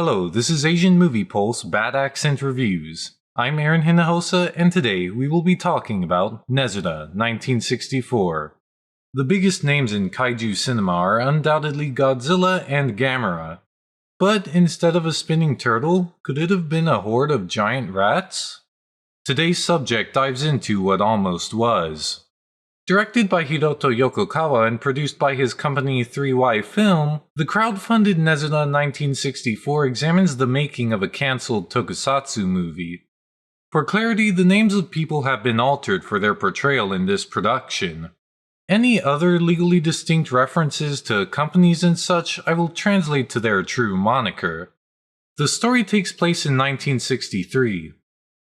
Hello, this is Asian Movie Pulse Bad Accent Reviews. I'm Aaron Hinojosa, and today we will be talking about Nezura, 1964. The biggest names in kaiju cinema are undoubtedly Godzilla and Gamera. But instead of a spinning turtle, could it have been a horde of giant rats? Today's subject dives into what almost was. Directed by Hiroto Yokokawa and produced by his company 3Y Film, the crowd-funded Nezura 1964 examines the making of a cancelled tokusatsu movie. For clarity, the names of people have been altered for their portrayal in this production. Any other legally distinct references to companies and such I will translate to their true moniker. The story takes place in 1963.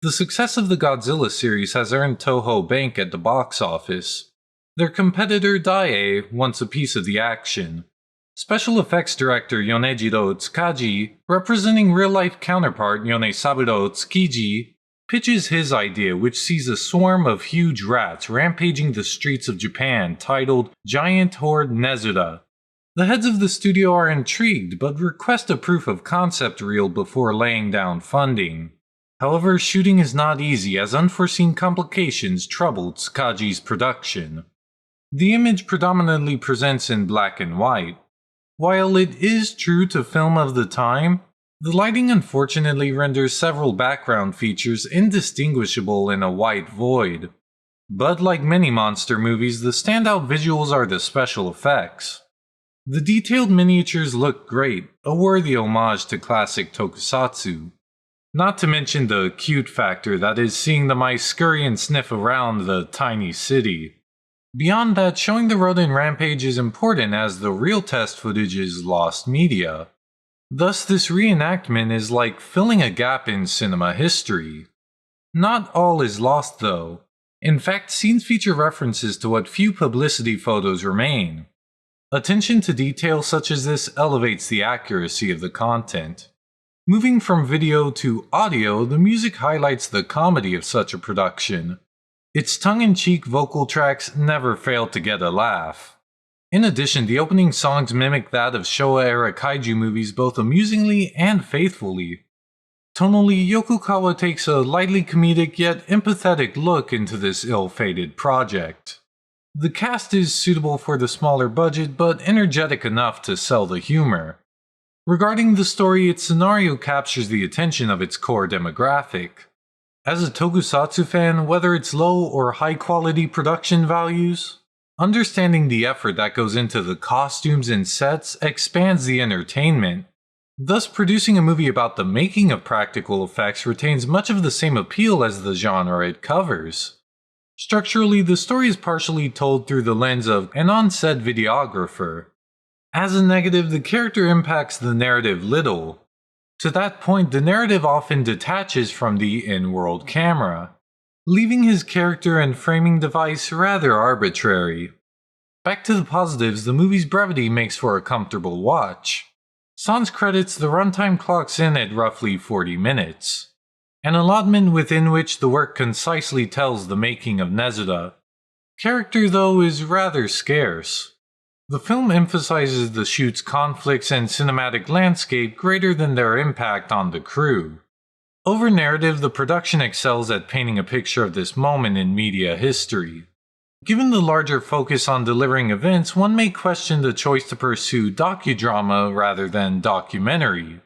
The success of the Godzilla series has earned Toho bank at the box office. Their competitor Daiei wants a piece of the action. Special effects director Yonejiro Tsukaji, representing real-life counterpart Yonesaburo Tsukiji, pitches his idea, which sees a swarm of huge rats rampaging the streets of Japan, titled Giant Horde Nezura. The heads of the studio are intrigued, but request a proof of concept reel before laying down funding. However, shooting is not easy as unforeseen complications trouble Tsukaji's production. The image predominantly presents in black and white. While it is true to film of the time, the lighting unfortunately renders several background features indistinguishable in a white void. But like many monster movies, the standout visuals are the special effects. The detailed miniatures look great, a worthy homage to classic tokusatsu. Not to mention the cute factor that is seeing the mice scurry and sniff around the tiny city. Beyond that, showing the rodent rampage is important as the real test footage is lost media. Thus, this reenactment is like filling a gap in cinema history. Not all is lost though. In fact, scenes feature references to what few publicity photos remain. Attention to detail such as this elevates the accuracy of the content. Moving from video to audio, the music highlights the comedy of such a production. Its tongue-in-cheek vocal tracks never fail to get a laugh. In addition, the opening songs mimic that of Showa-era kaiju movies both amusingly and faithfully. Tonally, Yokokawa takes a lightly comedic yet empathetic look into this ill-fated project. The cast is suitable for the smaller budget but energetic enough to sell the humor. Regarding the story, its scenario captures the attention of its core demographic. As a tokusatsu fan, whether it's low or high quality production values, understanding the effort that goes into the costumes and sets expands the entertainment. Thus, producing a movie about the making of practical effects retains much of the same appeal as the genre it covers. Structurally, the story is partially told through the lens of an on-set videographer. As a negative, the character impacts the narrative little. To that point, the narrative often detaches from the in-world camera, leaving his character and framing device rather arbitrary. Back to the positives, the movie's brevity makes for a comfortable watch. Sans credits, the runtime clocks in at roughly 40 minutes. An allotment within which the work concisely tells the making of Nezura. Character, though, is rather scarce. The film emphasizes the shoot's conflicts and cinematic landscape greater than their impact on the crew. Over narrative, the production excels at painting a picture of this moment in media history. Given the larger focus on delivering events, one may question the choice to pursue docudrama rather than documentary.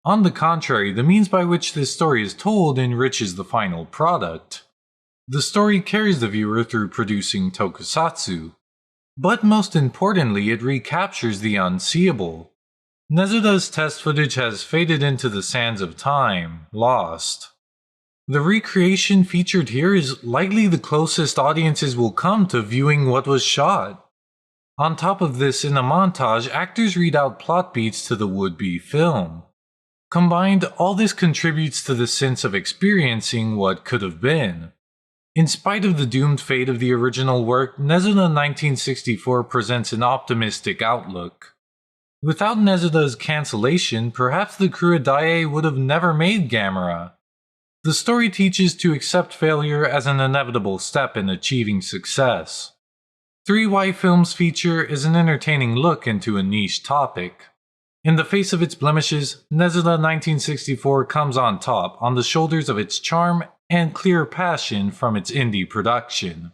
On the contrary, the means by which this story is told enriches the final product. The story carries the viewer through producing tokusatsu. But most importantly, it recaptures the unseeable. Nezura's test footage has faded into the sands of time, lost. The recreation featured here is likely the closest audiences will come to viewing what was shot. On top of this, in a montage, actors read out plot beats to the would-be film. Combined, all this contributes to the sense of experiencing what could have been. In spite of the doomed fate of the original work, Nezura 1964 presents an optimistic outlook. Without Nezura's cancellation, perhaps the crew at Daiei would have never made Gamera. The story teaches to accept failure as an inevitable step in achieving success. 3Y Film's feature is an entertaining look into a niche topic. In the face of its blemishes, Nezura 1964 comes on top on the shoulders of its charm and clear passion from its indie production.